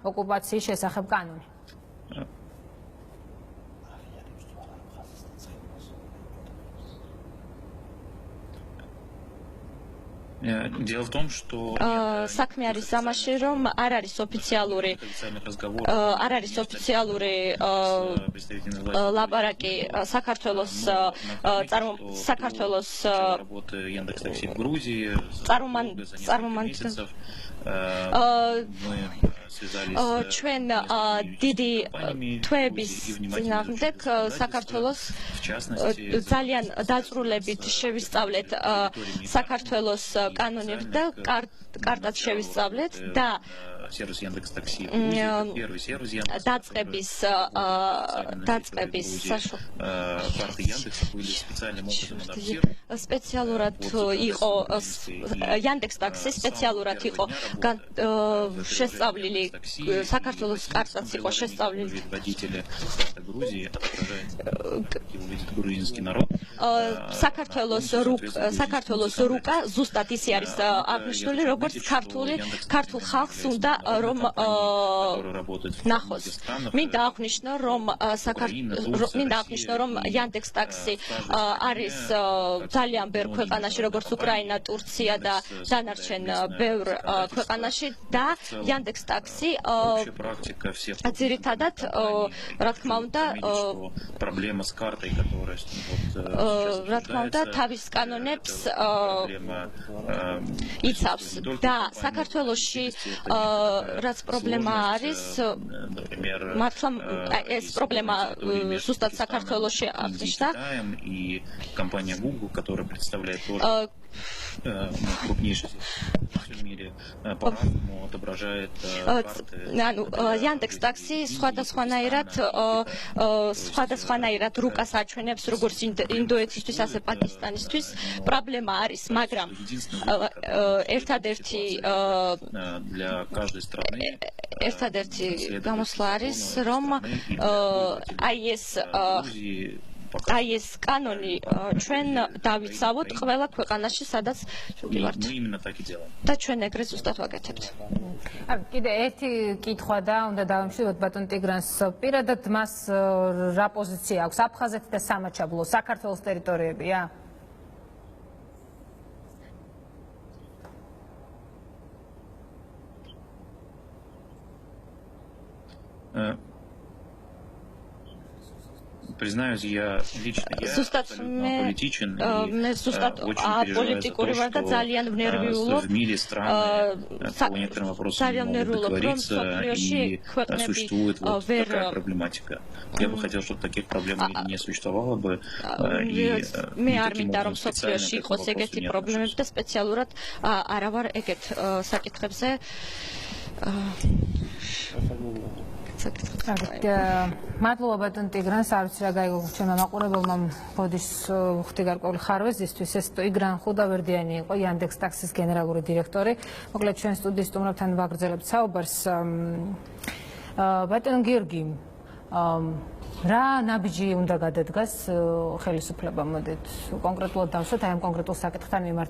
ოკუპაციის შესახებ კანონი. Дело в том, что საქმე არის ამაში, რომ არ არის ოფიციალური ლაპარაკი საქართველოს ჩვენ დიდი თვეების წინააღმდეგ საქართველოს ძალიან დაწვრილებით შევისწავლეთ საქართველოს კანონებს და კარტად შევისწავლეთ და დაწყების სპეციალურად იყო Яндекс Taxi სპეციალურად იყო შესწავლილი საქართველოს კარტაც იყო შესწავლილი საქართველოს რუკა ზუსტად ისე არის აღნიშნული როგორც ქართულ ხალხს უნდა რომ ნახოს. მინდა აღნიშნო რომ Яндекс Taxi არის ძალიან ბევრ ქვეყანაში როგორც უკრაინა, ტურცია და დანარჩენ ბევრ ქვეყანაში და Яндекс Taxi ძირითადად რა თქმა უნდა თავის კანონებს იცავს და საქართველოში რაც პრობლემა არის მართლა ეს პრობლემა ზუსტად საქართველოში აღნიშნა компания Google, которая представляет крупнейший в мире, по-разному отображает карты. Яндекс Taxi სხვადასხვანაირად რუკას აჩვენებს როგორც ინდოეთისთვის, ასე პაკისტანისთვის. პრობლემა არის, მაგრამ ერთადერთი გამოსვლა არის, რომ აი ეს კანონი ჩვენ დავიცავოთ ყველა ქვეყანაში, სადაც ვიყავთ. და ჩვენ ეგრე ზუსტად ვაკეთებთ. კიდე ერთი კითხვა და უნდა დავამშვიდობთ ბატონ ტიგრანს. პირადად მას რა პოზიცია აქვს? აფხაზეთი და სამაჩაბლო საქართველოს ტერიტორიებია? Признаюсь, я лично абсолютно политичен и очень პოლიტიკური ვარ და ძალიან ვნერვიულობ. в мире страны по некоторым вопросам не могут договориться и существует вот такая проблематика. Я бы хотел, чтобы таких проблем не существовало бы. მე არ მინდა რომ სოფლიოში იყოს ეგეთი პრობლემები და სპეციალურად არა ვარ ეგეთ საკითხებზე მადლობა ბატონ ტიგრანს, არ ვიცი რა გაიგო ჩვენმა მაყურებელმა ბოდიშ ვხდი გარკვეული ხარვეზისთვის. ეს ტიგრან ხუდავერდიანი იყო Яндекс Taxi-ის გენერალური დირექტორი. მოკლედ ჩვენ სტუდიის სტუმრებთან ვაგრძელებთ საუბარს. ბატონ გიორგი, რა ნაბიჯი უნდა გადადგას ხელისუფლებამ? მოდით კონკრეტულად დავსვათ აი ამ კონკრეტულ საკითხთან მიმართ.